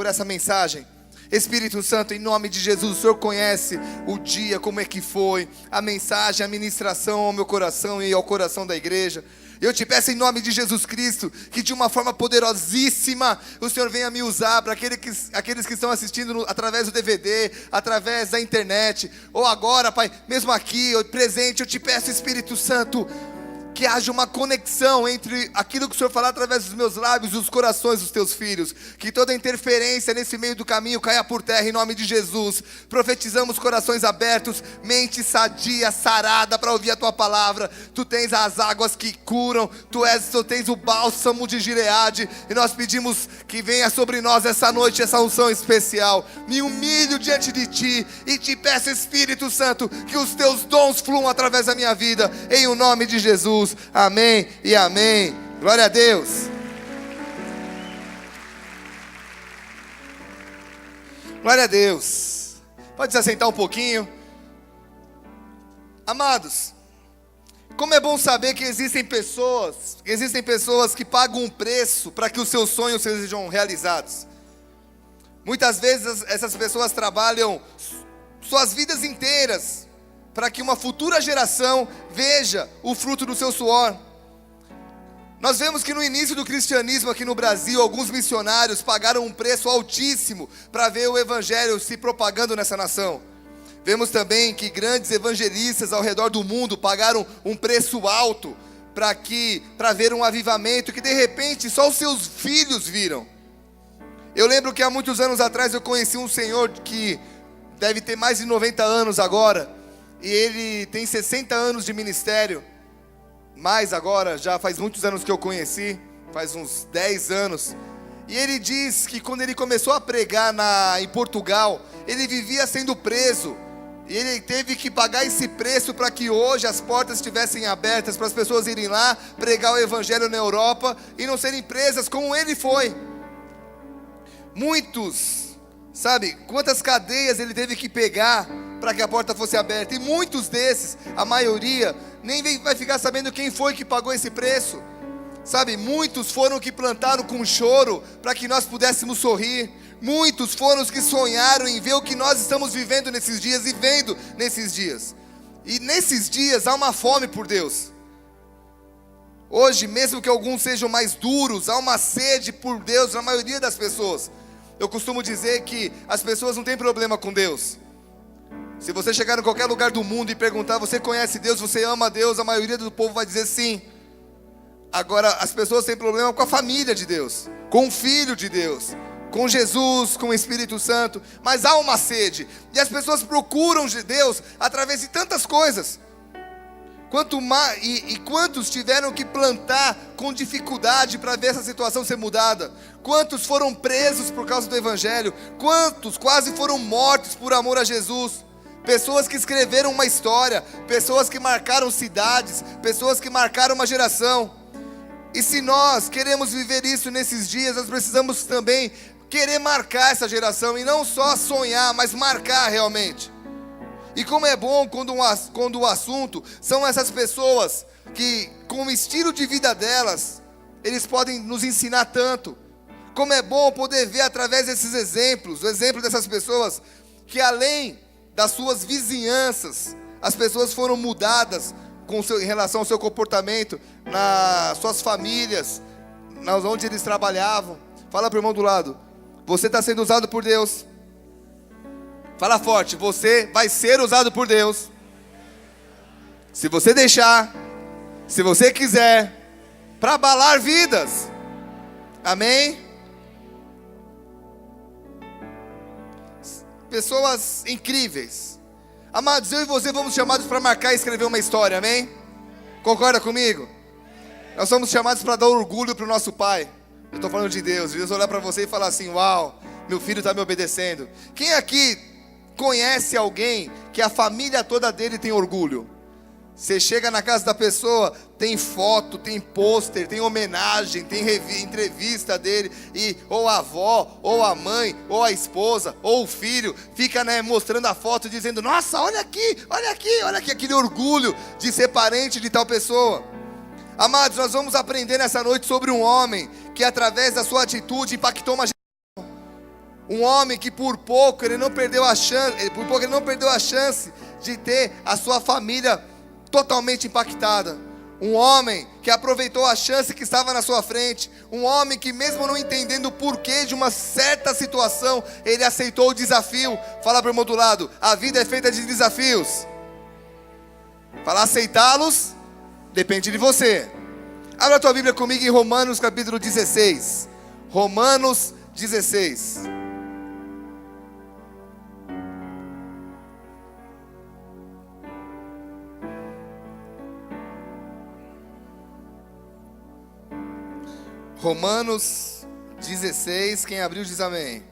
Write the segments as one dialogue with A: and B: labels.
A: por essa mensagem. Espírito Santo, em nome de Jesus, o Senhor conhece o dia, como é que foi, a mensagem, a ministração ao meu coração e ao coração da igreja. Eu te peço em nome de Jesus Cristo, que de uma forma poderosíssima, o Senhor venha me usar para aqueles que estão assistindo através do DVD, através da internet, ou agora, Pai, mesmo aqui, presente, eu te peço, Espírito Santo, que haja uma conexão entre aquilo que o Senhor falar através dos meus lábios e os corações dos teus filhos. Que toda interferência nesse meio do caminho caia por terra em nome de Jesus. Profetizamos corações abertos, mente sadia, sarada para ouvir a tua palavra. Tu tens as águas que curam, tu tens o bálsamo de Gileade. E nós pedimos que venha sobre nós essa noite essa unção especial. Me humilho diante de ti e te peço, Espírito Santo, que os teus dons fluam através da minha vida, em o nome de Jesus. Amém e amém. Glória a Deus. Glória a Deus. Pode se assentar um pouquinho. Amados, como é bom saber que existem pessoas que pagam um preço para que os seus sonhos sejam realizados. Muitas vezes essas pessoas trabalham suas vidas inteiras para que uma futura geração veja o fruto do seu suor. Nós vemos que no início do cristianismo aqui no Brasil, alguns missionários pagaram um preço altíssimo para ver o evangelho se propagando nessa nação. Vemos também que grandes evangelistas ao redor do mundo pagaram um preço alto para ver um avivamento que de repente só os seus filhos viram. Eu lembro que há muitos anos atrás eu conheci um senhor que deve ter mais de 90 anos agora, e ele tem 60 anos de ministério, mas agora já faz muitos anos que eu conheci, faz uns 10 anos, e ele diz que quando ele começou a pregar em Portugal, ele vivia sendo preso, e ele teve que pagar esse preço para que hoje as portas estivessem abertas, para as pessoas irem lá, pregar o evangelho na Europa, e não serem presas como ele foi. Muitos, sabe, quantas cadeias ele teve que pegar para que a porta fosse aberta, e muitos desses, a maioria, nem vai ficar sabendo quem foi que pagou esse preço, sabe, muitos foram que plantaram com choro, para que nós pudéssemos sorrir, muitos foram os que sonharam em ver o que nós estamos vivendo nesses dias, e vendo nesses dias, e nesses dias há uma fome por Deus, hoje, mesmo que alguns sejam mais duros, há uma sede por Deus na maioria das pessoas. Eu costumo dizer que as pessoas não têm problema com Deus. Se você chegar em qualquer lugar do mundo e perguntar, você conhece Deus, você ama Deus, a maioria do povo vai dizer sim. Agora, as pessoas têm problema com a família de Deus, com o Filho de Deus, com Jesus, com o Espírito Santo. Mas há uma sede, e as pessoas procuram de Deus através de tantas coisas. Quantos tiveram que plantar com dificuldade para ver essa situação ser mudada? Quantos foram presos por causa do Evangelho? Quantos quase foram mortos por amor a Jesus? Pessoas que escreveram uma história, pessoas que marcaram cidades, pessoas que marcaram uma geração. E se nós queremos viver isso nesses dias, nós precisamos também querer marcar essa geração, e não só sonhar, mas marcar realmente. E como é bom quando o assunto são essas pessoas que, com o estilo de vida delas, eles podem nos ensinar tanto. Como é bom poder ver através desses exemplos, o exemplo dessas pessoas, que além das suas vizinhanças, as pessoas foram mudadas em relação ao seu comportamento, nas suas famílias, onde eles trabalhavam. Fala para o irmão do lado, você está sendo usado por Deus. Fala forte, você vai ser usado por Deus. Se você deixar, se você quiser, para abalar vidas. Amém? Pessoas incríveis. Amados, eu e você fomos chamados para marcar e escrever uma história, amém? Concorda comigo? Nós somos chamados para dar orgulho para o nosso Pai. Eu estou falando de Deus. Deus olhar para você e falar assim, uau, meu filho está me obedecendo. Quem aqui conhece alguém que a família toda dele tem orgulho? Você chega na casa da pessoa, tem foto, tem pôster, tem homenagem, tem entrevista dele, e ou a avó, ou a mãe, ou a esposa, ou o filho fica, mostrando a foto, dizendo, nossa, olha aqui, olha aqui, olha aqui, aquele orgulho de ser parente de tal pessoa. Amados, nós vamos aprender nessa noite sobre um homem que através da sua atitude impactou uma geração. Um homem que por pouco ele não perdeu a chance de ter a sua família totalmente impactada. Um homem que aproveitou a chance que estava na sua frente. Um homem que, mesmo não entendendo o porquê de uma certa situação, ele aceitou o desafio. Fala para o irmão do lado: a vida é feita de desafios. Fala, aceitá-los depende de você. Abra a tua Bíblia comigo em Romanos capítulo 16. Romanos 16. Romanos 16, quem abriu diz amém.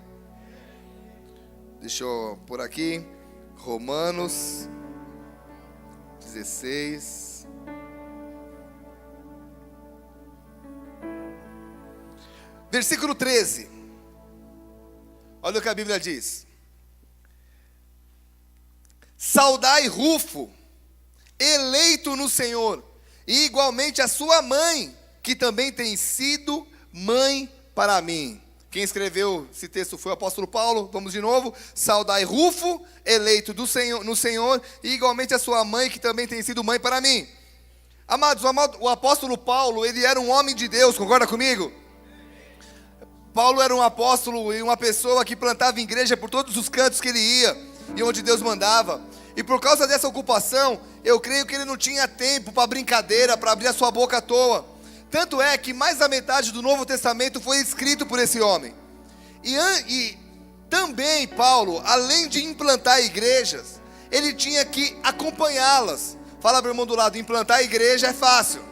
A: Deixa eu pôr aqui. Romanos 16. Versículo 13. Olha o que a Bíblia diz. Saudai Rufo, eleito no Senhor, e igualmente a sua mãe, que também tem sido mãe para mim. Quem escreveu esse texto foi o apóstolo Paulo. Vamos de novo. Saudai Rufo, eleito no Senhor, e igualmente a sua mãe, que também tem sido mãe para mim. Amados, o apóstolo Paulo, ele era um homem de Deus, concorda comigo? Paulo era um apóstolo e uma pessoa que plantava igreja por todos os cantos que ele ia, e onde Deus mandava. E por causa dessa ocupação, eu creio que ele não tinha tempo para brincadeira, para abrir a sua boca à toa. Tanto é que mais da metade do Novo Testamento foi escrito por esse homem. E também Paulo, além de implantar igrejas, ele tinha que acompanhá-las. Fala para o irmão do lado: implantar a igreja é fácil.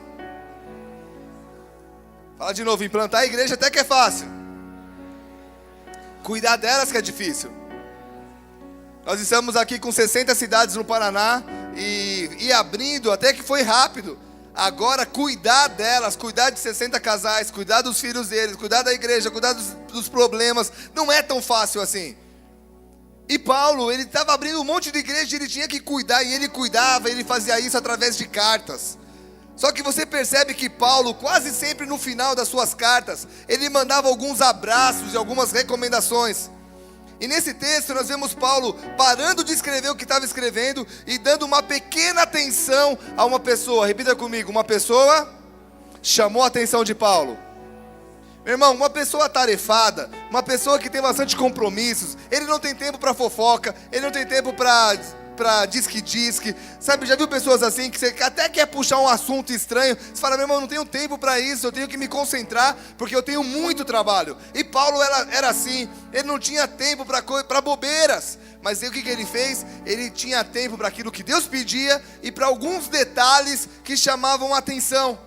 A: Fala de novo: implantar a igreja até que é fácil. Cuidar delas que é difícil. Nós estamos aqui com 60 cidades no Paraná e abrindo até que foi rápido. Agora, cuidar delas, cuidar de 60 casais, cuidar dos filhos deles, cuidar da igreja, cuidar dos problemas, não é tão fácil assim. E Paulo, ele estava abrindo um monte de igreja, ele tinha que cuidar, e ele cuidava, ele fazia isso através de cartas. Só que você percebe que Paulo, quase sempre no final das suas cartas, ele mandava alguns abraços e algumas recomendações. E nesse texto nós vemos Paulo parando de escrever o que estava escrevendo e dando uma pequena atenção a uma pessoa. Repita comigo: uma pessoa chamou a atenção de Paulo. Meu irmão, uma pessoa atarefada, uma pessoa que tem bastante compromissos, ele não tem tempo para fofoca, ele não tem tempo para disque, sabe? Já viu pessoas assim que você até quer puxar um assunto estranho, você fala: meu irmão, eu não tenho tempo para isso, eu tenho que me concentrar porque eu tenho muito trabalho. E Paulo era assim, ele não tinha tempo para bobeiras, mas o que ele fez? Ele tinha tempo para aquilo que Deus pedia e para alguns detalhes que chamavam a atenção.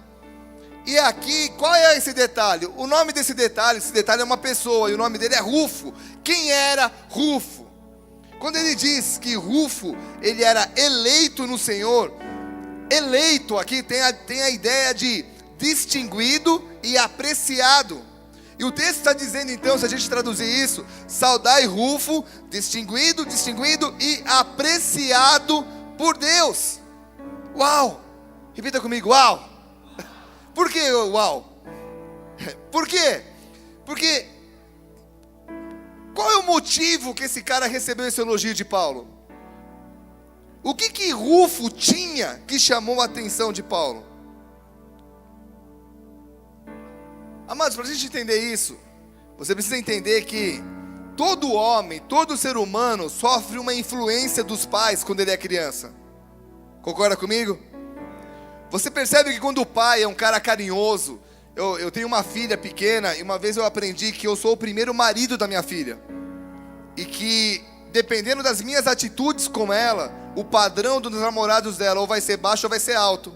A: E aqui, qual é esse detalhe? O nome desse detalhe, esse detalhe é uma pessoa, e o nome dele é Rufo. Quem era Rufo? Quando ele diz que Rufo, ele era eleito no Senhor, eleito aqui tem a ideia de distinguido e apreciado. E o texto está dizendo então, se a gente traduzir isso: saudai Rufo, distinguido e apreciado por Deus. Uau! Repita comigo: uau! Por que uau? Por quê? Porque qual é o motivo que esse cara recebeu esse elogio de Paulo? O que Rufo tinha que chamou a atenção de Paulo? Amados, para a gente entender isso, você precisa entender que todo homem, todo ser humano sofre uma influência dos pais quando ele é criança. Concorda comigo? Você percebe que quando o pai é um cara carinhoso, eu tenho uma filha pequena, e uma vez eu aprendi que eu sou o primeiro marido da minha filha. E que, dependendo das minhas atitudes com ela, o padrão dos namorados dela ou vai ser baixo ou vai ser alto.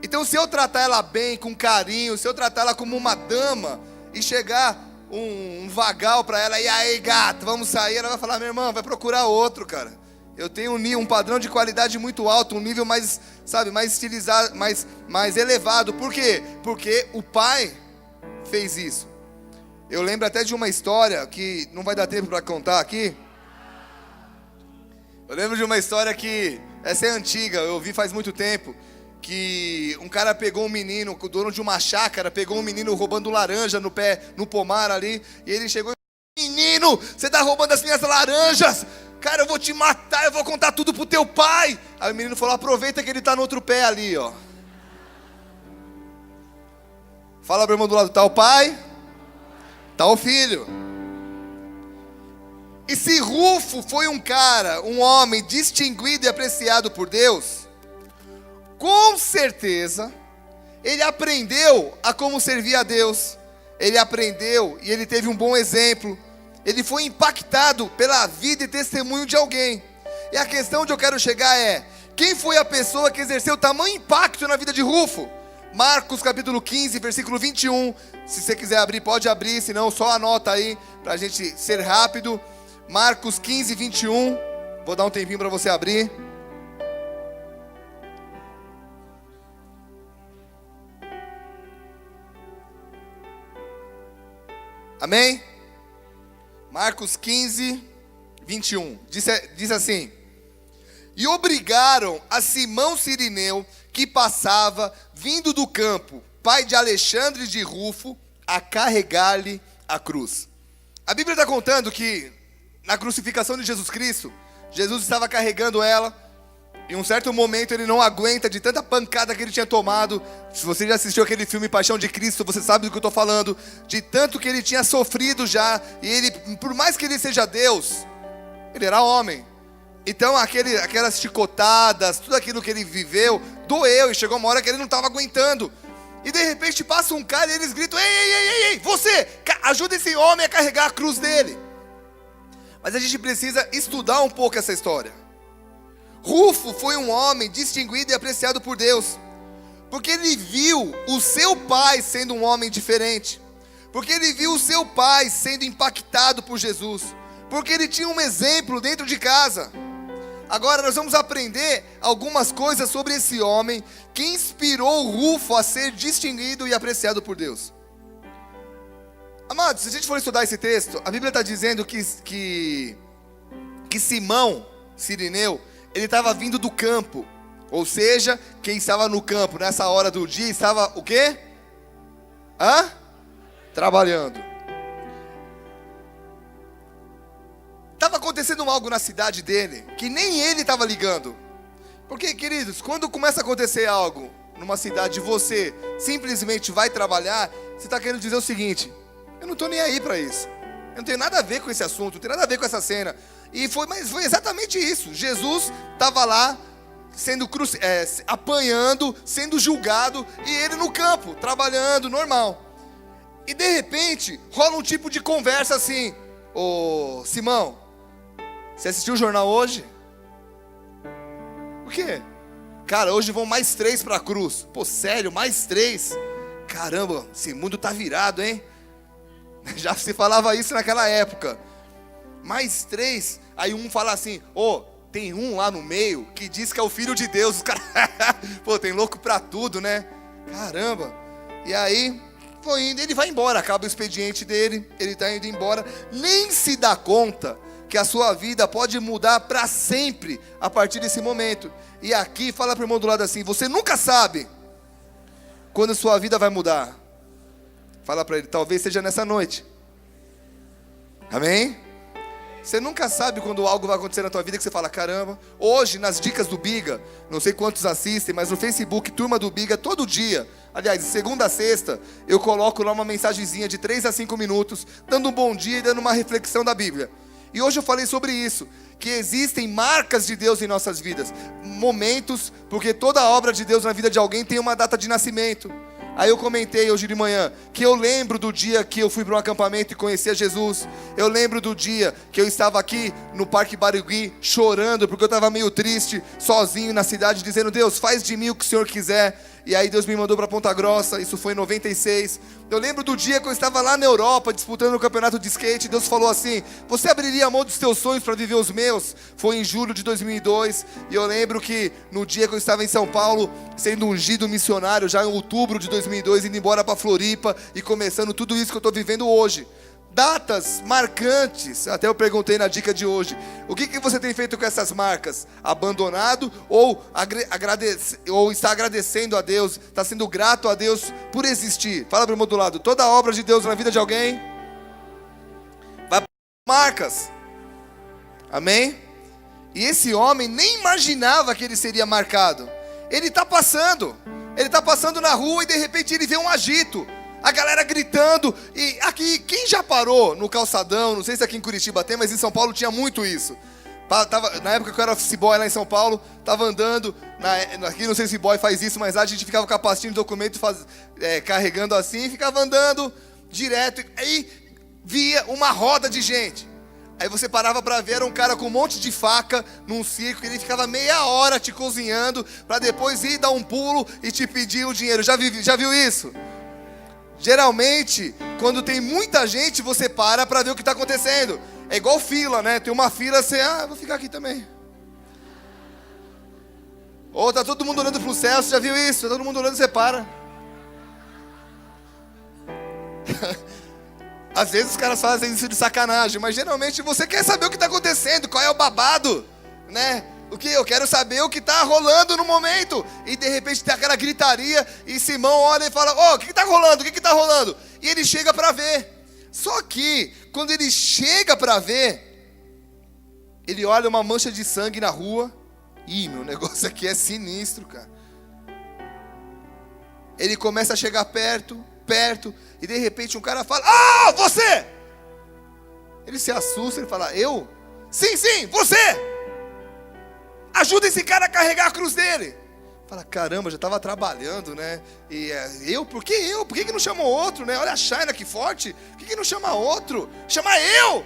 A: Então, se eu tratar ela bem, com carinho, se eu tratar ela como uma dama, e chegar um vagal para ela: e aí, gato, vamos sair? Ela vai falar: meu irmão, vai procurar outro, cara. Eu tenho um padrão de qualidade muito alto, um nível mais, sabe, mais estilizado, mais elevado. Por quê? Porque o pai fez isso. Eu lembro até de uma história que não vai dar tempo para contar aqui. Eu lembro de uma história que, essa é antiga, eu ouvi faz muito tempo, que um cara pegou um menino, o dono de uma chácara, pegou um menino roubando laranja no pomar ali, e ele chegou e falou: menino, menino, você está roubando as minhas laranjas. Cara, eu vou te matar, eu vou contar tudo pro teu pai. Aí o menino falou, aproveita que ele está no outro pé ali, ó. Fala para o irmão do lado, tá o pai, tá o filho. E se Rufo foi um homem distinguido e apreciado por Deus, com certeza, ele aprendeu a como servir a Deus. Ele aprendeu e ele teve um bom exemplo. Ele foi impactado pela vida e testemunho de alguém. E a questão onde eu quero chegar é, quem foi a pessoa que exerceu tamanho impacto na vida de Rufo? Marcos capítulo 15, versículo 21. Se você quiser abrir, pode abrir, senão só anota aí, para a gente ser rápido. Marcos 15, 21. Vou dar um tempinho para você abrir. Amém? Marcos 15, 21. Diz assim: e obrigaram a Simão Cirineu, que passava, vindo do campo, pai de Alexandre de Rufo, a carregar-lhe a cruz. A Bíblia está contando que na crucificação de Jesus Cristo, Jesus estava carregando ela. Em um certo momento ele não aguenta de tanta pancada que ele tinha tomado. Se você já assistiu aquele filme Paixão de Cristo, você sabe do que eu estou falando. De tanto que ele tinha sofrido já. E ele, por mais que ele seja Deus, ele era homem. Então aquelas chicotadas, tudo aquilo que ele viveu, doeu. E chegou uma hora que ele não estava aguentando. E de repente passa um cara e eles gritam: ei, você, ajuda esse homem a carregar a cruz dele. Mas a gente precisa estudar um pouco essa história. Rufo foi um homem distinguido e apreciado por Deus, porque ele viu o seu pai sendo um homem diferente, porque ele viu o seu pai sendo impactado por Jesus, porque ele tinha um exemplo dentro de casa. Agora nós vamos aprender algumas coisas sobre esse homem que inspirou Rufo a ser distinguido e apreciado por Deus. Amados, se a gente for estudar esse texto, a Bíblia está dizendo que Simão Cirineu, ele estava vindo do campo. Ou seja, quem estava no campo nessa hora do dia estava o quê? Trabalhando. Estava acontecendo algo na cidade dele que nem ele estava ligando. Porque, queridos, quando começa a acontecer algo numa cidade e você simplesmente vai trabalhar, você está querendo dizer o seguinte: eu não estou nem aí para isso. Eu não tenho nada a ver com esse assunto, não tenho nada a ver com essa cena. Mas foi exatamente isso. Jesus estava lá, sendo apanhando, sendo julgado, e ele no campo, trabalhando, normal. E de repente, rola um tipo de conversa assim: ô Simão, você assistiu o jornal hoje? O quê? Cara, hoje vão mais 3 para a cruz. Pô, sério, mais 3? Caramba, esse mundo tá virado, hein? Já se falava isso naquela época. Mais 3, aí um fala assim: tem um lá no meio que diz que é o Filho de Deus. Os caras, pô, tem louco pra tudo, né? Caramba. E aí, foi indo, ele vai embora, acaba o expediente dele, ele tá indo embora, nem se dá conta que a sua vida pode mudar para sempre a partir desse momento. E aqui, fala pro irmão do lado assim: você nunca sabe quando a sua vida vai mudar. Fala para ele: talvez seja nessa noite. Amém? Você nunca sabe quando algo vai acontecer na tua vida que você fala: caramba. Hoje nas dicas do Biga, não sei quantos assistem, mas no Facebook, Turma do Biga, todo dia, aliás, de segunda a sexta, eu coloco lá uma mensagenzinha de 3 a 5 minutos, dando um bom dia e dando uma reflexão da Bíblia. E hoje eu falei sobre isso, que existem marcas de Deus em nossas vidas, momentos, porque toda obra de Deus na vida de alguém tem uma data de nascimento. Aí eu comentei hoje de manhã que eu lembro do dia que eu fui para um acampamento e conheci a Jesus. Eu lembro do dia que eu estava aqui no Parque Barigui chorando porque eu estava meio triste, sozinho na cidade, dizendo: Deus, faz de mim o que o Senhor quiser. E aí Deus me mandou para Ponta Grossa, isso foi em 96. Eu lembro do dia que eu estava lá na Europa disputando o campeonato de skate. Deus falou assim: você abriria a mão dos teus sonhos para viver os meus? Foi em julho de 2002. E eu lembro que no dia que eu estava em São Paulo, sendo ungido missionário, já em outubro de 2002, indo embora para Floripa e começando tudo isso que eu estou vivendo hoje. Datas marcantes. Até eu perguntei na dica de hoje: o que você tem feito com essas marcas? Abandonado ou está agradecendo a Deus, está sendo grato a Deus por existir? Fala para o irmão do lado: toda obra de Deus na vida de alguém vai marcas. Amém? E esse homem nem imaginava que ele seria marcado. Ele está passando na rua e de repente ele vê um agito. A galera gritando. E aqui, quem já parou no calçadão? Não sei se aqui em Curitiba tem, mas em São Paulo tinha muito isso. Na época que eu era office boy lá em São Paulo, tava andando, aqui não sei se boy faz isso, mas lá a gente ficava com a pastinha de documento carregando assim, e ficava andando direto, aí via uma roda de gente. Aí você parava para ver, era um cara com um monte de faca num circo, ele ficava meia hora te cozinhando, para depois ir dar um pulo e te pedir o dinheiro. Já viu isso? Geralmente, quando tem muita gente, você para ver o que está acontecendo. É igual fila, né? Tem uma fila, você, vou ficar aqui também. Ou tá todo mundo olhando pro céu, você já viu isso? Tá todo mundo olhando, você para. Às vezes os caras fazem isso de sacanagem, mas geralmente você quer saber o que está acontecendo, qual é o babado, né? Eu quero saber o que está rolando no momento. E de repente tem aquela gritaria, e Simão olha e fala, o que está rolando? O que está rolando? E ele chega para ver. Só que, quando ele chega para ver, ele olha uma mancha de sangue na rua. Ih, meu negócio aqui é sinistro, cara. Ele começa a chegar perto, e de repente um cara fala, você! Ele se assusta, ele fala, eu? Sim, você! Ajuda esse cara a carregar a cruz dele. Fala, caramba, já estava trabalhando, né? E eu? Por que eu? Por que não chamou outro, né? Olha a China que forte. Por que não chama outro? Chama eu!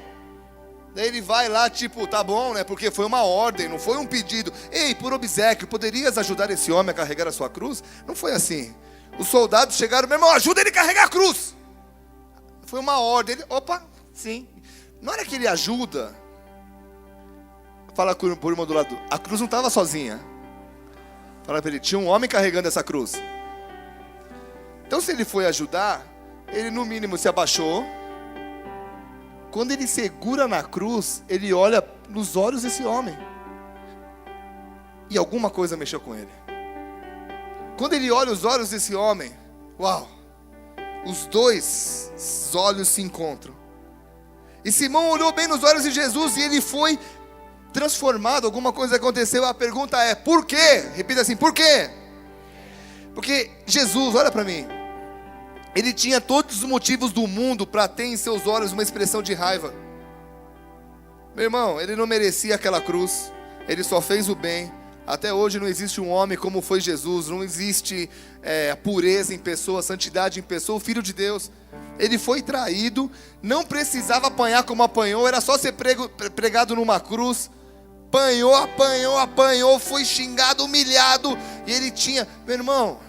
A: Daí ele vai lá, tipo, tá bom, né? Porque foi uma ordem, não foi um pedido. Ei, por obséquio, poderias ajudar esse homem a carregar a sua cruz? Não foi assim. Os soldados chegaram, meu irmão, ajuda ele a carregar a cruz. Foi uma ordem. Ele, opa, sim. Na hora que ele ajuda, fala com o irmão do lado, a cruz não estava sozinha. Fala para ele, tinha um homem carregando essa cruz. Então se ele foi ajudar, ele no mínimo se abaixou. Quando ele segura na cruz, ele olha nos olhos desse homem. E alguma coisa mexeu com ele. Quando ele olha os olhos desse homem, uau! Os dois olhos se encontram. E Simão olhou bem nos olhos de Jesus e ele foi transformado, alguma coisa aconteceu. A pergunta é, por quê? Repita assim, por quê? Porque Jesus, olha para mim, ele tinha todos os motivos do mundo para ter em seus olhos uma expressão de raiva. Meu irmão, ele não merecia aquela cruz, ele só fez o bem. Até hoje não existe um homem como foi Jesus, não existe pureza em pessoa, santidade em pessoa, o Filho de Deus. Ele foi traído, não precisava apanhar como apanhou, era só ser pregado numa cruz. Apanhou, foi xingado, humilhado. E ele tinha, meu irmão,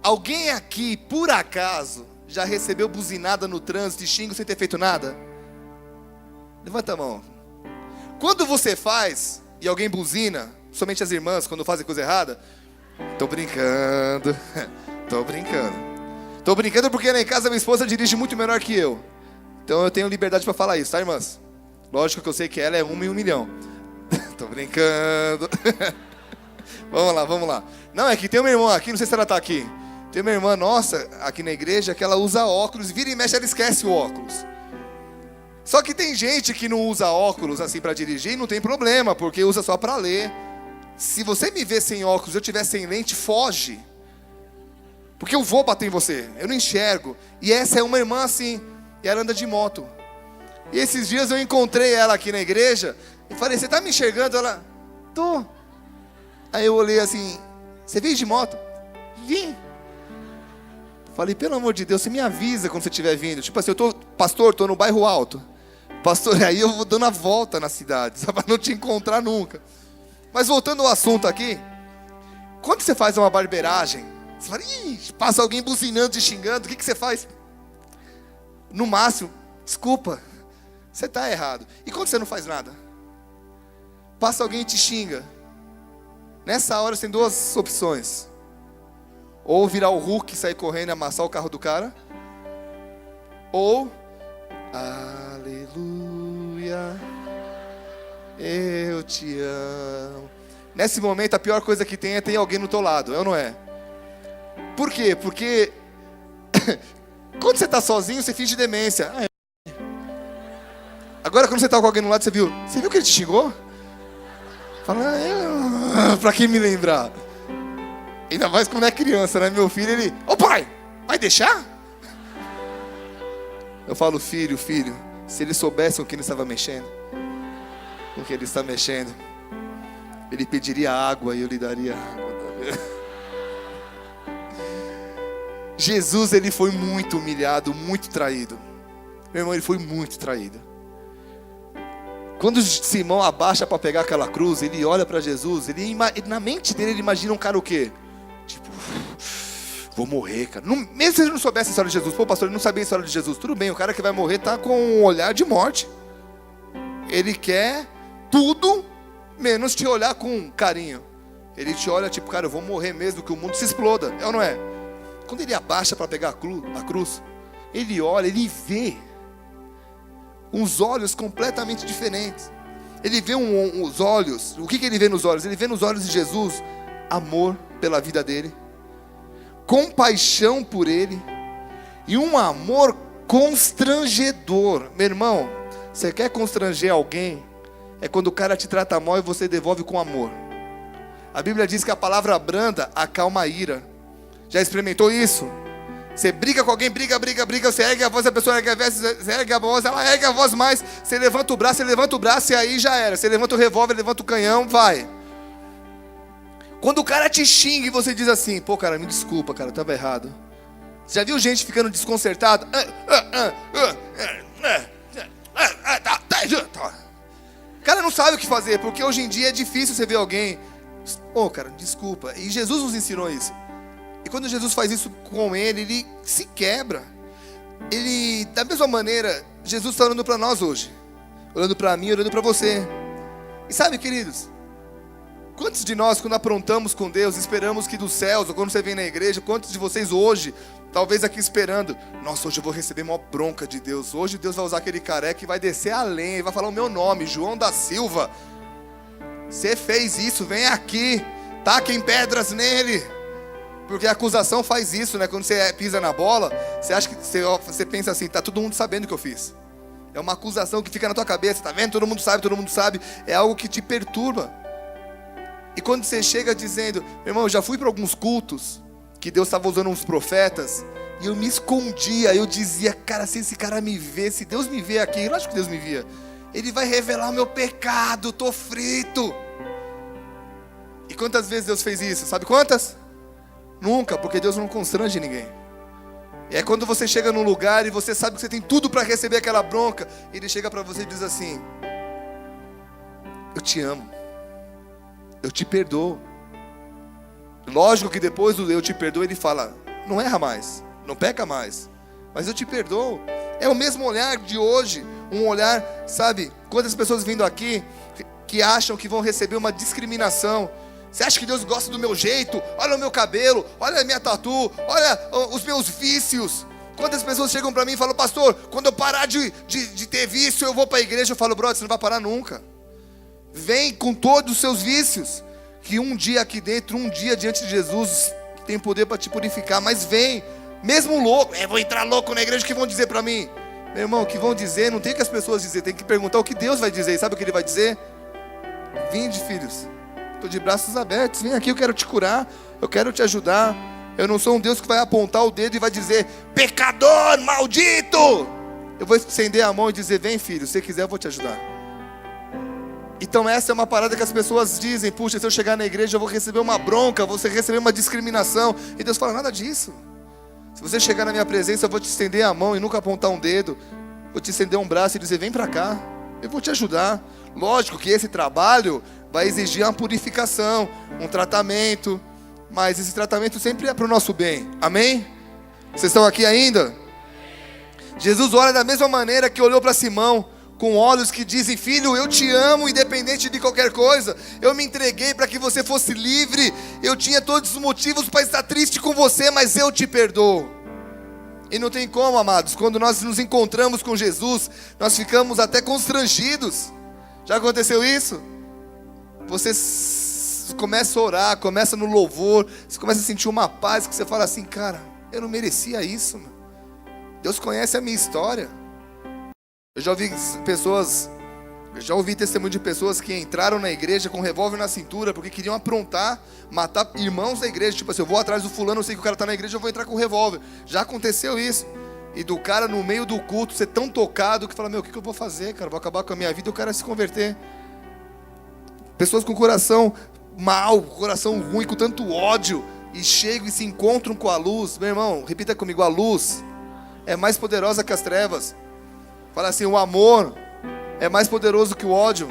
A: alguém aqui, por acaso, já recebeu buzinada no trânsito e xingo sem ter feito nada? Levanta a mão. Quando você faz, e alguém buzina, somente as irmãs, quando fazem coisa errada, tô brincando porque lá em casa minha esposa dirige muito melhor que eu. Então eu tenho liberdade para falar isso, tá, irmãs? Lógico que eu sei que ela é 1 em 1 milhão. Tô brincando. Vamos lá. Não, é que tem uma irmã aqui, não sei se ela tá aqui. Tem uma irmã nossa aqui na igreja que ela usa óculos, vira e mexe ela esquece o óculos. Só que tem gente que não usa óculos assim para dirigir e não tem problema, porque usa só para ler. Se você me ver sem óculos, eu tiver sem lente, foge. Porque eu vou bater em você, eu não enxergo. E essa é uma irmã assim, e ela anda de moto. E esses dias eu encontrei ela aqui na igreja e falei, você tá me enxergando? Ela, tô. Aí eu olhei assim, você veio de moto? Vim. Falei, pelo amor de Deus, você me avisa quando você estiver vindo. Tipo assim, pastor, tô no bairro alto. Pastor, aí eu vou dando a volta na cidade, só para não te encontrar nunca. Mas voltando ao assunto aqui, quando você faz uma barbeiragem, você fala, passa alguém buzinando, te xingando, o que você faz? No máximo, desculpa, você está errado. E quando você não faz nada? Passa alguém e te xinga. Nessa hora você tem duas opções. Ou virar o Hulk e sair correndo e amassar o carro do cara. Ou, aleluia, eu te amo. Nesse momento a pior coisa que tem é ter alguém no teu lado, é ou não é? Por quê? Porque quando você está sozinho você finge demência. Agora quando você está com alguém no lado, você viu que ele te xingou? Fala, pra quem me lembrar? Ainda mais quando é criança, né? Meu filho, ele... Ô pai, vai deixar? Eu falo, filho, se ele soubesse o que ele estava mexendo, com o que ele está mexendo, ele pediria água e eu lhe daria água. Jesus, ele foi muito humilhado, muito traído. Meu irmão, ele foi muito traído. Quando Simão abaixa para pegar aquela cruz, ele olha para Jesus, na mente dele ele imagina um cara o quê? Tipo, vou morrer, cara. Mesmo se ele não soubesse a história de Jesus, pô, pastor, ele não sabia a história de Jesus. Tudo bem, o cara que vai morrer tá com um olhar de morte. Ele quer tudo menos te olhar com carinho. Ele te olha tipo, cara, eu vou morrer mesmo, que o mundo se exploda. É ou não é? Quando ele abaixa para pegar a cruz, ele olha, ele vê uns olhos completamente diferentes. Ele vê os olhos. O que ele vê nos olhos? Ele vê nos olhos de Jesus amor pela vida dele, compaixão por ele e um amor constrangedor. Meu irmão, você quer constranger alguém? É quando o cara te trata mal e você devolve com amor. A Bíblia diz que a palavra branda acalma a ira. Já experimentou isso? Você briga com alguém, briga, você ergue a voz, a pessoa ergue a voz, você ergue a voz, ela ergue a voz mais, você levanta o braço e aí já era. Você levanta o revólver, levanta o canhão, vai. Quando o cara te xinga e você diz assim, pô cara, me desculpa cara, eu estava errado. Você já viu gente ficando desconcertado? O cara não sabe o que fazer, porque hoje em dia é difícil você ver alguém, pô cara, desculpa. E Jesus nos ensinou isso. E quando Jesus faz isso com ele se quebra. Ele, da mesma maneira, Jesus está olhando para nós hoje. Olhando para mim, olhando para você. E sabe, queridos, quantos de nós, quando aprontamos com Deus, esperamos que dos céus, ou quando você vem na igreja, quantos de vocês hoje, talvez aqui esperando, nossa, hoje eu vou receber uma bronca de Deus. Hoje Deus vai usar aquele careca e vai descer além, e vai falar o meu nome, João da Silva. Você fez isso, vem aqui, taquem pedras nele. Porque a acusação faz isso, né? Quando você pisa na bola, você acha que você pensa assim, tá todo mundo sabendo o que eu fiz. É uma acusação que fica na tua cabeça, tá vendo? Todo mundo sabe. É algo que te perturba. E quando você chega dizendo, meu irmão, eu já fui para alguns cultos que Deus estava usando uns profetas e eu me escondia, eu dizia, cara, se esse cara me vê, se Deus me vê aqui, lógico que Deus me via, Ele vai revelar o meu pecado, tô frito. E quantas vezes Deus fez isso? Sabe quantas? Nunca, porque Deus não constrange ninguém. E é quando você chega num lugar e você sabe que você tem tudo para receber aquela bronca, e Ele chega para você e diz assim, eu te amo, eu te perdoo. Lógico que depois do eu te perdoo, Ele fala, não erra mais, não peca mais, mas eu te perdoo. É o mesmo olhar de hoje, um olhar, sabe, quantas pessoas vindo aqui que acham que vão receber uma discriminação. Você acha que Deus gosta do meu jeito? Olha o meu cabelo, olha a minha tatu, olha os meus vícios. Quantas pessoas chegam para mim e falam, pastor, quando eu parar de ter vício, eu vou para a igreja. Eu falo, brother, você não vai parar nunca. Vem com todos os seus vícios, que um dia aqui dentro, um dia diante de Jesus, tem poder para te purificar. Mas vem, mesmo louco, vou entrar louco na igreja, o que vão dizer para mim? Meu irmão, o que vão dizer, não tem que as pessoas dizer, tem que perguntar o que Deus vai dizer. E sabe o que Ele vai dizer? Vinde, filhos, estou de braços abertos, vem aqui, eu quero te curar, eu quero te ajudar. Eu não sou um Deus que vai apontar o dedo e vai dizer, pecador, maldito. Eu vou estender a mão e dizer, vem filho, se você quiser eu vou te ajudar. Então essa é uma parada que as pessoas dizem, puxa, se eu chegar na igreja eu vou receber uma bronca, vou receber uma discriminação. E Deus fala, nada disso. Se você chegar na minha presença eu vou te estender a mão e nunca apontar um dedo. Vou te estender um braço e dizer, vem pra cá, eu vou te ajudar. Lógico que esse trabalho vai exigir uma purificação, um tratamento, mas esse tratamento sempre é para o nosso bem, amém? Vocês estão aqui ainda? Jesus olha da mesma maneira que olhou para Simão, com olhos que dizem, filho, eu te amo independente de qualquer coisa, eu me entreguei para que você fosse livre, eu tinha todos os motivos para estar triste com você, mas eu te perdoo. E não tem como, amados, quando nós nos encontramos com Jesus, nós ficamos até constrangidos. Já aconteceu isso? Você começa a orar, começa no louvor, você começa a sentir uma paz que você fala assim, cara, eu não merecia isso, meu. Deus conhece a minha história. Eu já ouvi testemunho de pessoas que entraram na igreja com revólver na cintura porque queriam aprontar, matar irmãos da igreja. Tipo assim, eu vou atrás do fulano, eu sei que o cara está na igreja, eu vou entrar com revólver. Já aconteceu isso. E do cara no meio do culto ser tão tocado que fala, meu, o que eu vou fazer, cara? Vou acabar com a minha vida e o cara se converter. Pessoas com coração mal, coração ruim, com tanto ódio, e chegam e se encontram com a luz. Meu irmão, repita comigo, a luz é mais poderosa que as trevas. Fala assim, o amor é mais poderoso que o ódio.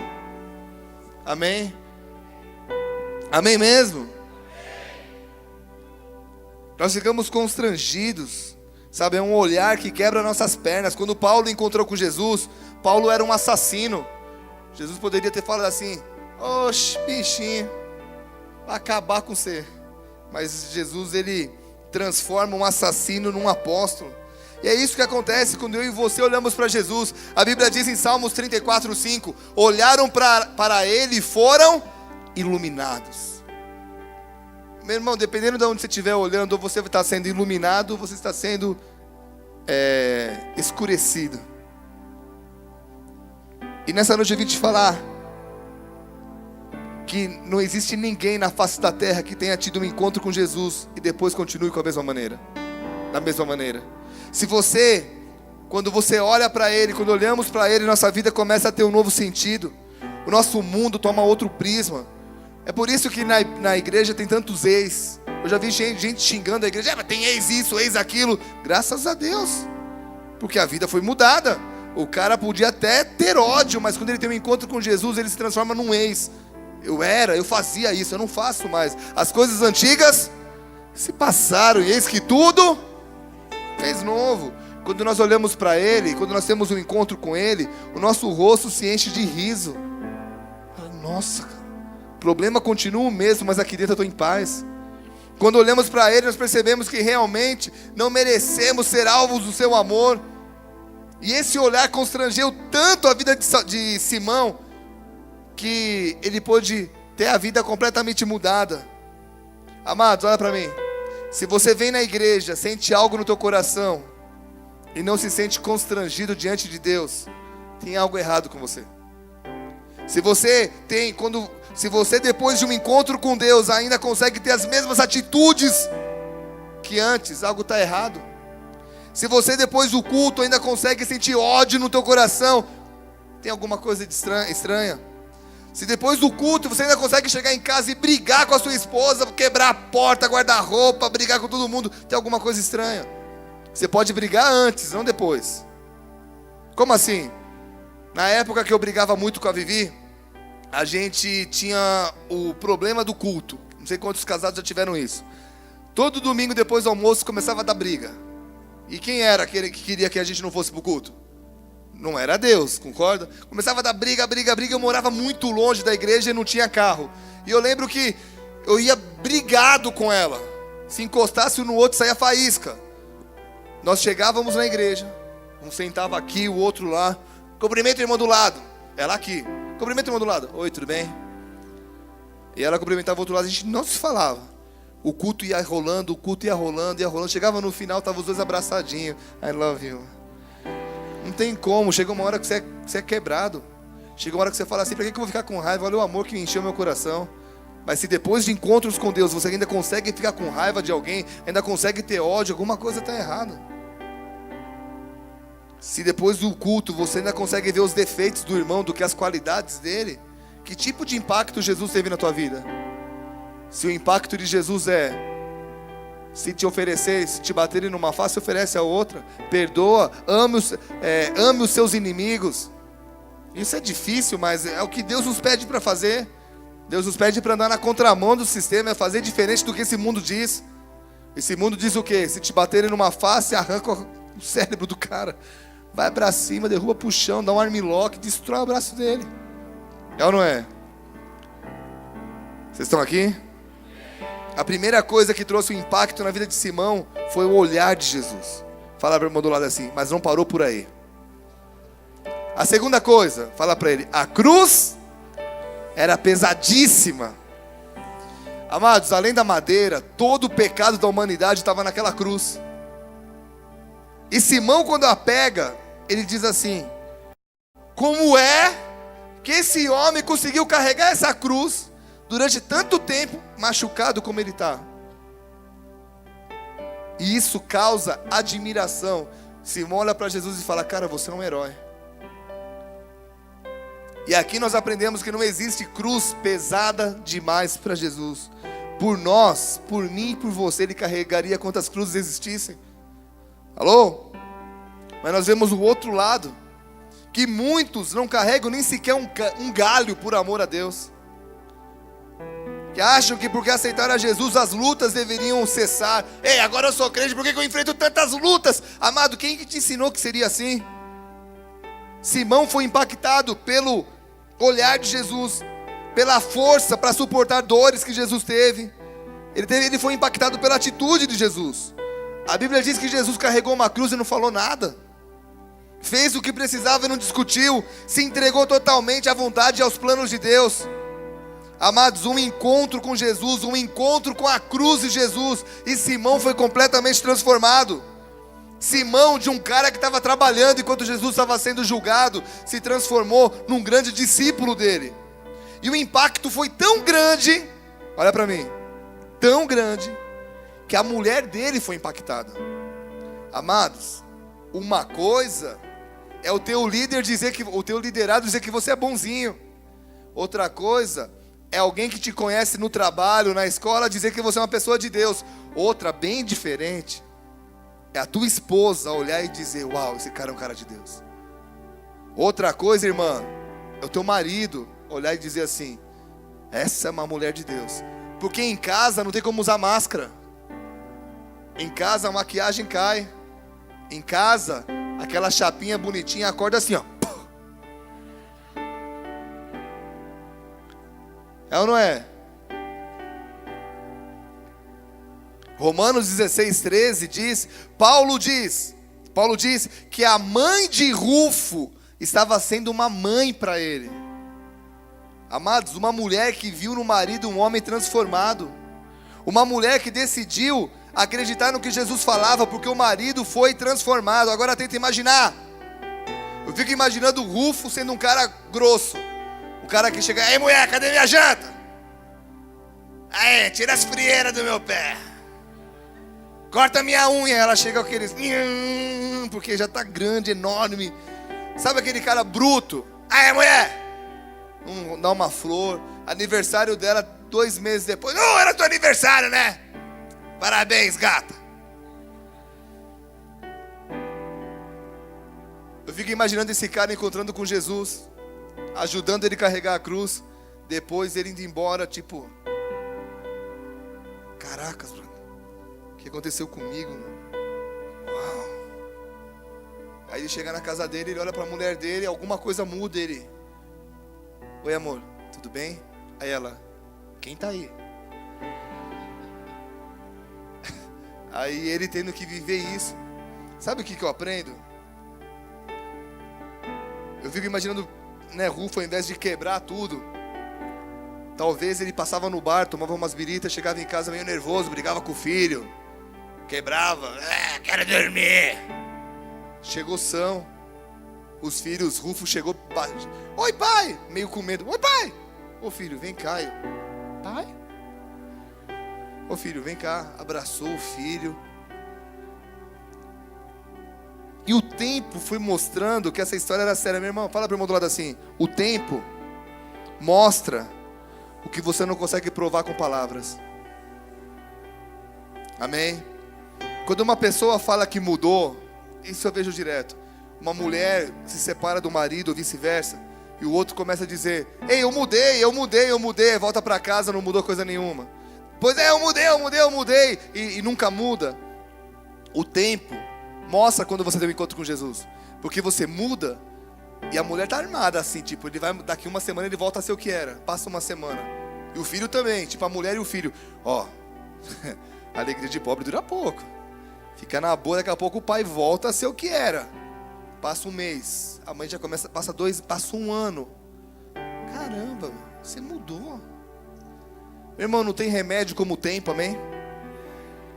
A: Amém? Amém mesmo? Nós ficamos constrangidos, sabe? É um olhar que quebra nossas pernas. Quando Paulo encontrou com Jesus, Paulo era um assassino. Jesus poderia ter falado assim, oxe, bichinho, vai acabar com você. Mas Jesus, ele transforma um assassino num apóstolo. E é isso que acontece quando eu e você olhamos para Jesus. A Bíblia diz em Salmos 34:5, olharam para ele e foram iluminados. Meu irmão, dependendo de onde você estiver olhando, ou você está sendo iluminado, ou você está sendo escurecido. E nessa noite eu vim te falar que não existe ninguém na face da terra que tenha tido um encontro com Jesus e depois continue com a mesma maneira. Da mesma maneira. Se você, quando você olha para Ele, quando olhamos para Ele, nossa vida começa a ter um novo sentido. O nosso mundo toma outro prisma. É por isso que na igreja tem tantos ex. Eu já vi gente xingando a igreja, mas tem ex isso, ex aquilo. Graças a Deus, porque a vida foi mudada. O cara podia até ter ódio, mas quando ele tem um encontro com Jesus, ele se transforma num ex. Eu fazia isso, eu não faço mais. As coisas antigas se passaram, e eis que tudo fez novo. Quando nós olhamos para Ele, quando nós temos um encontro com Ele, o nosso rosto se enche de riso. Nossa, o problema continua o mesmo, mas aqui dentro eu estou em paz. Quando olhamos para Ele, nós percebemos que realmente não merecemos ser alvos do seu amor. E esse olhar constrangeu tanto a vida de Simão, que ele pôde ter a vida completamente mudada. Amados, olha para mim. Se você vem na igreja, sente algo no teu coração e não se sente constrangido diante de Deus, tem algo errado com você. Se você depois de um encontro com Deus ainda consegue ter as mesmas atitudes que antes, algo está errado. Se você depois do culto ainda consegue sentir ódio no teu coração, tem alguma coisa de estranha. Se depois do culto você ainda consegue chegar em casa e brigar com a sua esposa, quebrar a porta, guarda-roupa, brigar com todo mundo, tem alguma coisa estranha. Você pode brigar antes, não depois. Como assim? Na época que eu brigava muito com a Vivi, a gente tinha o problema do culto. Não sei quantos casados já tiveram isso. Todo domingo depois do almoço começava a dar briga. E quem era aquele que queria que a gente não fosse para o culto? Não era Deus, concorda? Começava a dar briga. Eu morava muito longe da igreja e não tinha carro. E eu lembro que eu ia brigado com ela. Se encostasse um no outro, saía faísca. Nós chegávamos na igreja, um sentava aqui, o outro lá. Cumprimenta o irmão do lado. Ela aqui. Cumprimenta o irmão do lado. Oi, tudo bem? E ela cumprimentava o outro lado, a gente não se falava. O culto ia rolando, Chegava no final, estavam os dois abraçadinhos. I love you. Não tem como, chega uma hora que você é quebrado. Chega uma hora que você fala assim, para que eu vou ficar com raiva? Olha o amor que encheu meu coração. Mas se depois de encontros com Deus, você ainda consegue ficar com raiva de alguém, ainda consegue ter ódio, alguma coisa está errada. Se depois do culto você ainda consegue ver os defeitos do irmão do que as qualidades dele, que tipo de impacto Jesus teve na tua vida? Se o impacto de Jesus é, se te baterem numa face, oferece a outra, perdoa, ame os seus inimigos. Isso é difícil, mas é o que Deus nos pede para fazer. Deus nos pede para andar na contramão do sistema, é fazer diferente do que esse mundo diz. Esse mundo diz o quê? Se te baterem numa face, arranca o cérebro do cara. Vai para cima, derruba pro chão, dá um armlock, destrói o braço dele. É ou não é? Vocês estão aqui? A primeira coisa que trouxe um impacto na vida de Simão foi o olhar de Jesus. Fala para o irmão do lado assim, mas não parou por aí. A segunda coisa, fala para ele, a cruz era pesadíssima. Amados, além da madeira, todo o pecado da humanidade estava naquela cruz. E Simão, quando a pega, ele diz assim, Como é que esse homem conseguiu carregar essa cruz durante tanto tempo, machucado como ele está? E isso causa admiração. Simão olha para Jesus e fala: cara, você é um herói. E aqui nós aprendemos que não existe cruz pesada demais para Jesus. Por nós, por mim e por você, Ele carregaria quantas cruzes existissem. Alô? Mas nós vemos o outro lado, que muitos não carregam nem sequer um galho por amor a Deus. Que acham que porque aceitaram a Jesus as lutas deveriam cessar. Ei, agora eu sou crente, por que eu enfrento tantas lutas? Amado, quem que te ensinou que seria assim? Simão foi impactado pelo olhar de Jesus, pela força para suportar dores que Jesus teve. Ele foi impactado pela atitude de Jesus. A Bíblia diz que Jesus carregou uma cruz e não falou nada. Fez o que precisava e não discutiu. Se entregou totalmente à vontade e aos planos de Deus. Amados, um encontro com Jesus, um encontro com a cruz de Jesus, e Simão foi completamente transformado. Simão, de um cara que estava trabalhando enquanto Jesus estava sendo julgado, se transformou num grande discípulo dele. E o impacto foi tão grande, olha para mim, tão grande, que a mulher dele foi impactada. Amados, uma coisa é o teu líder dizer que, o teu liderado dizer que você é bonzinho. Outra coisa é alguém que te conhece no trabalho, na escola, dizer que você é uma pessoa de Deus. Outra, bem diferente, é a tua esposa olhar e dizer: uau, esse cara é um cara de Deus. Outra coisa, irmã, é o teu marido olhar e dizer assim: essa é uma mulher de Deus. Porque em casa não tem como usar máscara. Em casa a maquiagem cai. Em casa, aquela chapinha bonitinha acorda assim, ó. É ou não é? Romanos 16:13 diz, Paulo diz que a mãe de Rufo estava sendo uma mãe para ele. Amados, uma mulher que viu no marido um homem transformado. Uma mulher que decidiu acreditar no que Jesus falava, porque o marido foi transformado. Agora tenta imaginar. Eu fico imaginando o Rufo sendo um cara grosso. O cara que chega: ei mulher, cadê minha janta? Aí, tira as frieiras do meu pé. Corta minha unha. Ela chega com aqueles... porque já está grande, enorme. Sabe aquele cara bruto? Aí mulher, dá uma flor. Aniversário dela 2 meses depois. Não, era teu aniversário, né? Parabéns, gata. Eu fico imaginando esse cara encontrando com Jesus, ajudando ele a carregar a cruz. Depois ele indo embora, tipo... Caracas, mano, o que aconteceu comigo, mano? Uau. Aí ele chega na casa dele, ele olha pra mulher dele, alguma coisa muda, ele... Oi amor, tudo bem? Aí ela... Quem tá aí? Aí ele tendo que viver isso. Sabe o que eu aprendo? Eu fico imaginando, né, Rufo, ao invés de quebrar tudo, talvez ele passava no bar, tomava umas biritas, chegava em casa meio nervoso, brigava com o filho, quebrava, quero dormir. Chegou são, os filhos, Rufo chegou, oi pai, meio com medo, oi pai. Ô filho, vem cá. Pai? Ô filho, vem cá. Abraçou o filho. E o tempo foi mostrando que essa história era séria. Meu irmão, fala para o irmão do lado assim: o tempo mostra o que você não consegue provar com palavras. Amém? Quando uma pessoa fala que mudou, isso eu vejo direto. Uma mulher se separa do marido ou vice-versa, e o outro começa a dizer: ei, eu mudei, volta para casa, não mudou coisa nenhuma. Pois é, eu mudei, e nunca muda. O tempo mostra quando você tem um encontro com Jesus, porque você muda, e a mulher tá armada assim, tipo, ele vai, daqui uma semana ele volta a ser o que era, passa uma semana. E o filho também, tipo a mulher e o filho, ó, a alegria de pobre dura pouco, fica na boa, daqui a pouco o pai volta a ser o que era. Passa um mês, a mãe já começa, passa 2, passa 1 ano. Caramba, você mudou. Meu irmão, não tem remédio como o tempo, amém?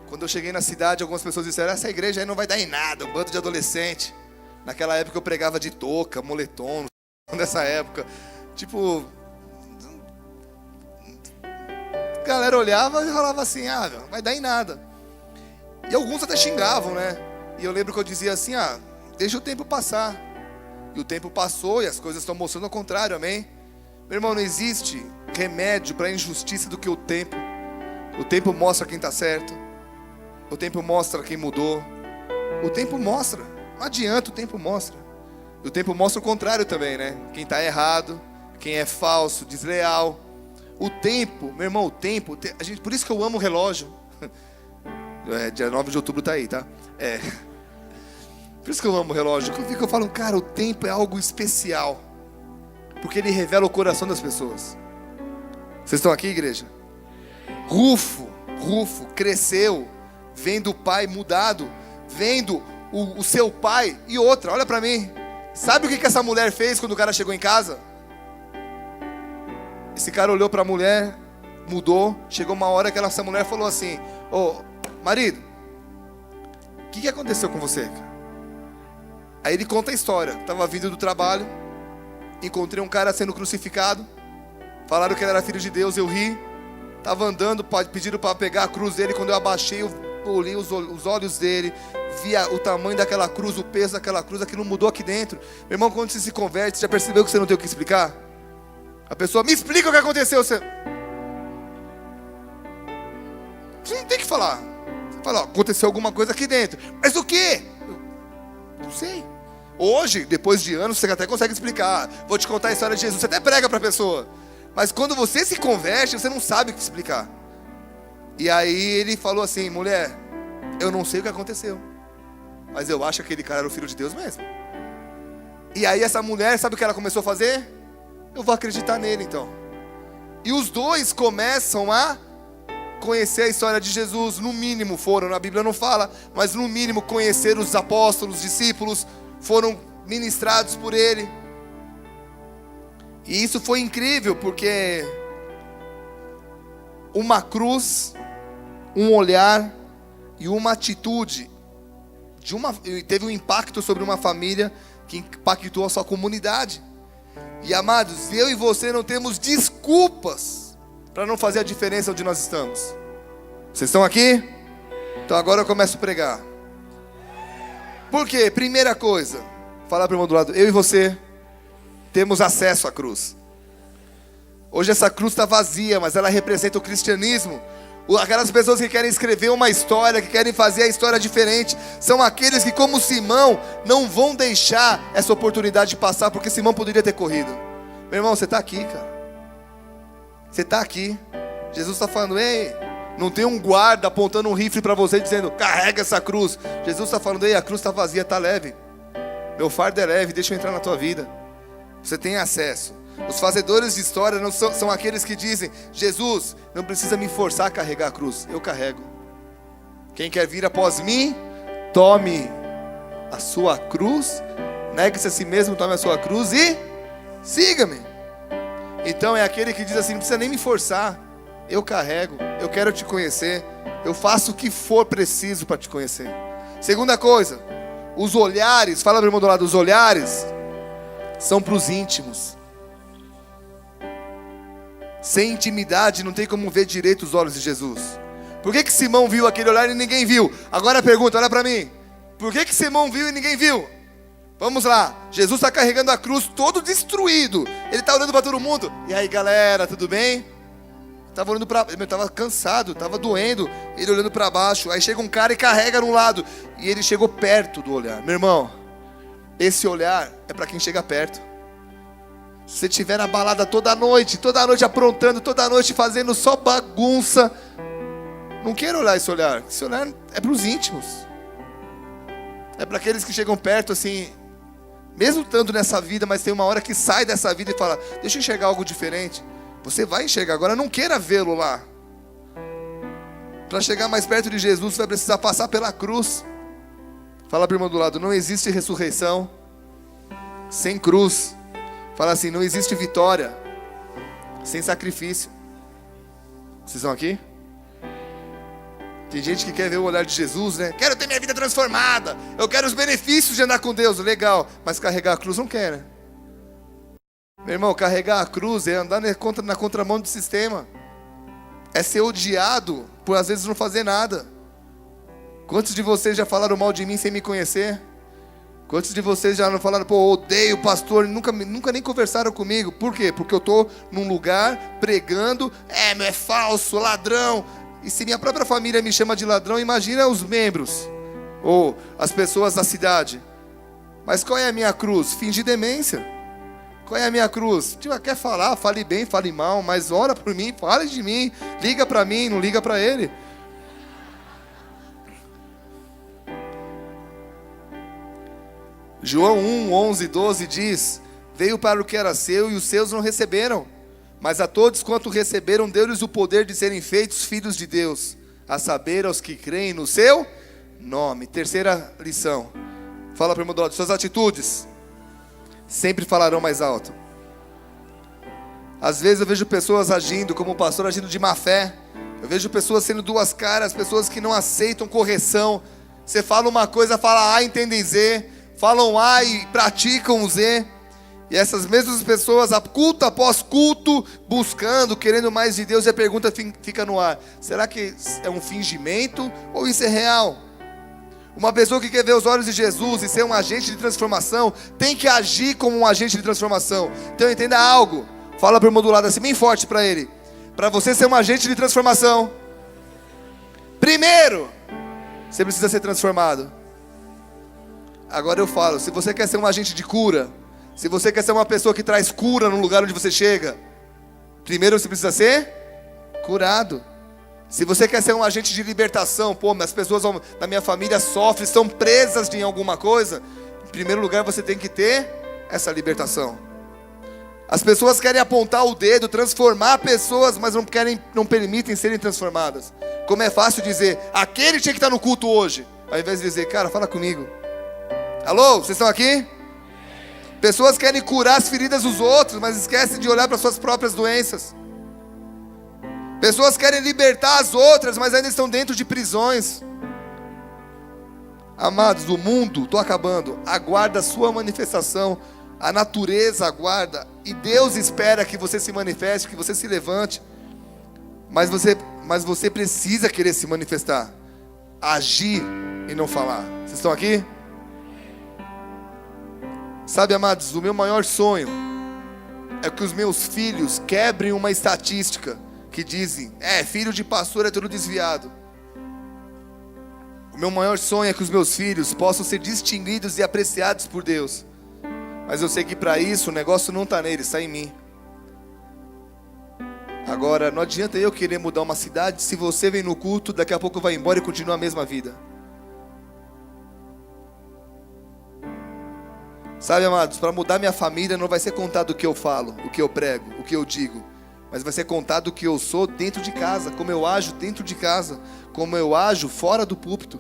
A: Quando eu cheguei na cidade, algumas pessoas disseram: essa igreja aí não vai dar em nada, um bando de adolescente. Naquela época eu pregava de touca, moletom, nessa época. Tipo, a galera olhava e falava assim, vai dar em nada. E alguns até xingavam, né? E eu lembro que eu dizia assim, deixa o tempo passar. E o tempo passou e as coisas estão mostrando ao contrário, amém? Meu irmão, não existe remédio para a injustiça do que o tempo. O tempo mostra quem está certo. O tempo mostra quem mudou. O tempo mostra. Não adianta, o tempo mostra. E o tempo mostra o contrário também, né? Quem está errado, quem é falso, desleal. O tempo, meu irmão, o tempo, por isso que eu amo o relógio. Dia 9 de outubro tá aí, tá? Por isso que eu amo o relógio. Eu falo, cara, o tempo é algo especial. Porque ele revela o coração das pessoas. Vocês estão aqui, igreja? Rufo cresceu, vendo o pai mudado, vendo o seu pai. E outra, olha pra mim. Sabe o que essa mulher fez quando o cara chegou em casa? Esse cara olhou pra mulher, mudou. Chegou uma hora que essa mulher falou assim: marido, o que aconteceu com você? Aí ele conta a história. Estava vindo do trabalho, encontrei um cara sendo crucificado. Falaram que ele era filho de Deus, eu ri. Estava andando, pediram para pegar a cruz dele. Quando eu abaixei, eu olhei os olhos dele, via o tamanho daquela cruz, o peso daquela cruz. Aquilo mudou aqui dentro. Meu irmão, quando você se converte, você já percebeu que você não tem o que explicar? A pessoa, me explica o que aconteceu. Você não tem que falar. Você fala, aconteceu alguma coisa aqui dentro. Mas o quê? Não sei. Hoje, depois de anos, você até consegue explicar. Vou te contar a história de Jesus. Você até prega para a pessoa. Mas quando você se converte, você não sabe o que explicar. E aí ele falou assim: mulher, eu não sei o que aconteceu, mas eu acho que aquele cara era o filho de Deus mesmo. E aí essa mulher, sabe o que ela começou a fazer? Eu vou acreditar nele então. E os dois começam a conhecer a história de Jesus. No mínimo foram, a Bíblia não fala, mas no mínimo conhecer os apóstolos, os discípulos, foram ministrados por ele. E isso foi incrível, porque uma cruz, um olhar e uma atitude teve um impacto sobre uma família que impactou a sua comunidade. E amados, eu e você não temos desculpas para não fazer a diferença onde nós estamos. Vocês estão aqui? Então agora eu começo a pregar. Por quê? Primeira coisa, falar para o irmão do lado, eu e você temos acesso à cruz. Hoje essa cruz está vazia, mas ela representa o cristianismo. Aquelas pessoas que querem escrever uma história, que querem fazer a história diferente, são aqueles que, como Simão, não vão deixar essa oportunidade de passar, porque Simão poderia ter corrido. Meu irmão, você está aqui, cara. Você está aqui. Jesus está falando, ei, não tem um guarda apontando um rifle para você, dizendo, carrega essa cruz. Jesus está falando, ei, a cruz está vazia, está leve. Meu fardo é leve, deixa eu entrar na tua vida. Você tem acesso. Os fazedores de história não são aqueles que dizem, Jesus, não precisa me forçar a carregar a cruz, eu carrego. Quem quer vir após mim, tome a sua cruz, negue-se a si mesmo, tome a sua cruz e siga-me. Então é aquele que diz assim, não precisa nem me forçar, eu carrego, eu quero te conhecer, eu faço o que for preciso para te conhecer. Segunda coisa, os olhares, fala para o irmão do lado, os olhares são para os íntimos. Sem intimidade não tem como ver direito os olhos de Jesus. Por que Simão viu aquele olhar e ninguém viu? Agora a pergunta, olha para mim. Por que Simão viu e ninguém viu? Vamos lá, Jesus está carregando a cruz todo destruído. Ele está olhando para todo mundo. E aí galera, tudo bem? Estava olhando para... Eu estava cansado, estava doendo. Ele olhando para baixo. Aí chega um cara e carrega num lado. E ele chegou perto do olhar. Meu irmão, esse olhar é para quem chega perto. Se você estiver na balada toda noite aprontando, toda noite fazendo só bagunça, não quero olhar esse olhar. Esse olhar é para os íntimos. É para aqueles que chegam perto assim, mesmo estando nessa vida, mas tem uma hora que sai dessa vida e fala, deixa eu enxergar algo diferente. Você vai enxergar, agora não queira vê-lo lá. Para chegar mais perto de Jesus, você vai precisar passar pela cruz. Fala para o irmão do lado, não existe ressurreição sem cruz. Fala assim, não existe vitória sem sacrifício. Vocês estão aqui? Tem gente que quer ver o olhar de Jesus, né? Quero ter minha vida transformada. Eu quero os benefícios de andar com Deus. Legal, mas carregar a cruz não quer, né? Meu irmão, carregar a cruz é andar na contramão do sistema. É ser odiado por às vezes não fazer nada. Quantos de vocês já falaram mal de mim sem me conhecer? Quantos de vocês já não falaram, pô, odeio o pastor, nunca nem conversaram comigo? Por quê? Porque eu estou num lugar pregando, é falso, ladrão. E se minha própria família me chama de ladrão, imagina os membros, ou as pessoas da cidade. Mas qual é a minha cruz? Fingir demência. Qual é a minha cruz? Tipo, quer falar, fale bem, fale mal, mas ora por mim, fale de mim, liga para mim, não liga para ele. João 1, 11, 12 diz: veio para o que era seu e os seus não receberam, mas a todos quanto receberam deu-lhes o poder de serem feitos filhos de Deus, a saber, aos que creem no seu nome. Terceira lição, fala para o irmão do lado, suas atitudes sempre falarão mais alto. Às vezes eu vejo pessoas agindo como o pastor, agindo de má fé. Eu vejo pessoas sendo duas caras, pessoas que não aceitam correção. Você fala uma coisa, fala A, entendem Z. Falam A e praticam Z. E essas mesmas pessoas, culto após culto, buscando, querendo mais de Deus, e a pergunta fica no ar: será que é um fingimento ou isso é real? Uma pessoa que quer ver os olhos de Jesus e ser um agente de transformação, tem que agir como um agente de transformação. Então entenda algo, fala para o irmão do lado assim, bem forte para ele: para você ser um agente de transformação, primeiro, você precisa ser transformado. Agora eu falo, se você quer ser um agente de cura, se você quer ser uma pessoa que traz cura no lugar onde você chega, primeiro você precisa ser curado. Se você quer ser um agente de libertação, pô, as pessoas da minha família sofrem, estão presas em alguma coisa, em primeiro lugar você tem que ter essa libertação. As pessoas querem apontar o dedo, transformar pessoas, mas não permitem serem transformadas. Como é fácil dizer, aquele tinha que estar no culto hoje, ao invés de dizer, cara, fala comigo. Alô, vocês estão aqui? Pessoas querem curar as feridas dos outros, mas esquecem de olhar para suas próprias doenças. Pessoas querem libertar as outras, mas ainda estão dentro de prisões. Amados, o mundo, estou acabando, aguarda a sua manifestação. A natureza aguarda. E Deus espera que você se manifeste, que você se levante. Mas você precisa querer se manifestar. Agir e não falar. Vocês estão aqui? Sabe, amados, o meu maior sonho é que os meus filhos quebrem uma estatística que dizem, filho de pastor é tudo desviado. O meu maior sonho é que os meus filhos possam ser distinguidos e apreciados por Deus. Mas eu sei que para isso o negócio não está neles, está em mim. Agora, não adianta eu querer mudar uma cidade, se você vem no culto, daqui a pouco vai embora e continua a mesma vida. Sabe, amados, para mudar minha família não vai ser contado o que eu falo, o que eu prego, o que eu digo, mas vai ser contado o que eu sou dentro de casa, como eu ajo dentro de casa, como eu ajo fora do púlpito.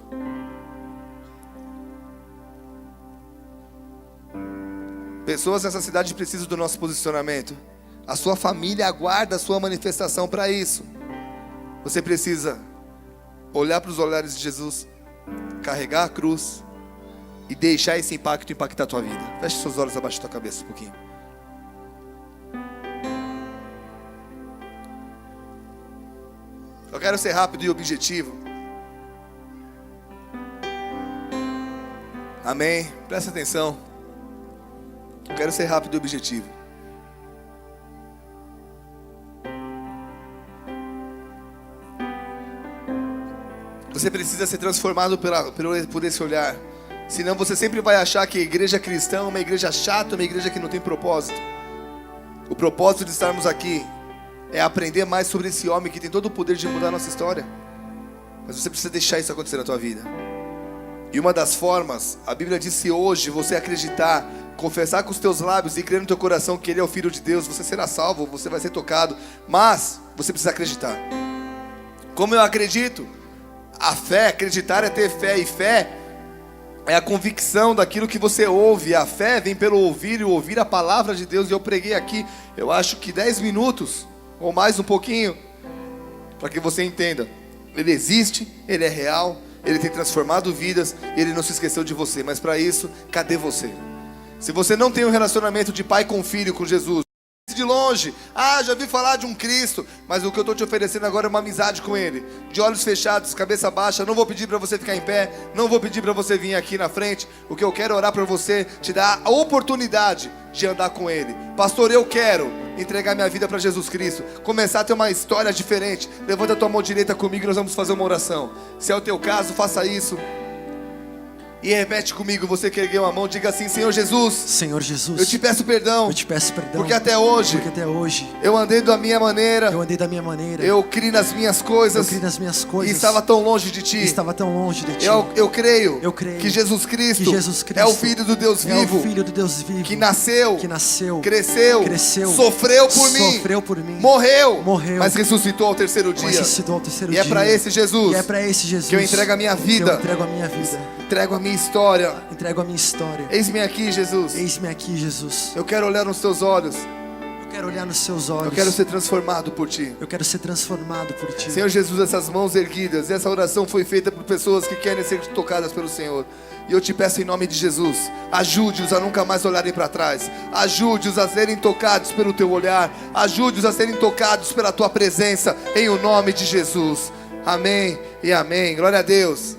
A: Pessoas nessa cidade precisam do nosso posicionamento. A sua família aguarda a sua manifestação para isso. Você precisa olhar para os olhares de Jesus, carregar a cruz e deixar esse impacto impactar a tua vida. Feche seus olhos abaixo da tua cabeça um pouquinho. Eu quero ser rápido e objetivo. Amém? Presta atenção. Eu quero ser rápido e objetivo. Você precisa ser transformado por esse olhar. Senão você sempre vai achar que a igreja cristã é uma igreja chata, uma igreja que não tem propósito. O propósito de estarmos aqui é aprender mais sobre esse homem que tem todo o poder de mudar a nossa história. Mas você precisa deixar isso acontecer na tua vida. E uma das formas, a Bíblia diz, se hoje você acreditar, confessar com os teus lábios e crer no teu coração que Ele é o Filho de Deus, você será salvo, você vai ser tocado. Mas você precisa acreditar. Como eu acredito? A fé, acreditar é ter fé, e fé é a convicção daquilo que você ouve. A fé vem pelo ouvir e ouvir a palavra de Deus. E eu preguei aqui, eu acho que 10 minutos, ou mais um pouquinho, para que você entenda. Ele existe, Ele é real, Ele tem transformado vidas, e Ele não se esqueceu de você. Mas para isso, cadê você? Se você não tem um relacionamento de pai com filho com Jesus, de longe. Ah, já ouvi falar de um Cristo. Mas o que eu estou te oferecendo agora é uma amizade com Ele. De olhos fechados, cabeça baixa. Não vou pedir para você ficar em pé. Não vou pedir para você vir aqui na frente. O que eu quero é orar para você, te dar a oportunidade de andar com Ele. Pastor, eu quero entregar minha vida para Jesus Cristo, começar a ter uma história diferente. Levanta a tua mão direita comigo e nós vamos fazer uma oração. Se é o teu caso, faça isso. E repete comigo, você que ergueu a mão, diga assim: Senhor Jesus,
B: Senhor Jesus,
A: eu te peço perdão, porque até hoje eu andei da minha maneira, eu criei nas minhas coisas, e estava tão longe de Ti. Eu creio que Jesus Cristo é o Filho do Deus vivo, que nasceu, cresceu, sofreu por mim, morreu, mas ressuscitou ao terceiro dia. E é para esse Jesus que eu entrego a minha vida, entrego a minha história. Eis-me aqui, Jesus. Eu quero olhar nos teus olhos. Eu quero ser transformado por Ti. Senhor Jesus, essas mãos erguidas, essa oração foi feita por pessoas que querem ser tocadas pelo Senhor. E eu te peço em nome de Jesus, ajude-os a nunca mais olharem para trás. Ajude-os a serem tocados pelo Teu olhar. Ajude-os a serem tocados pela Tua presença, em o nome de Jesus. Amém e amém. Glória a Deus.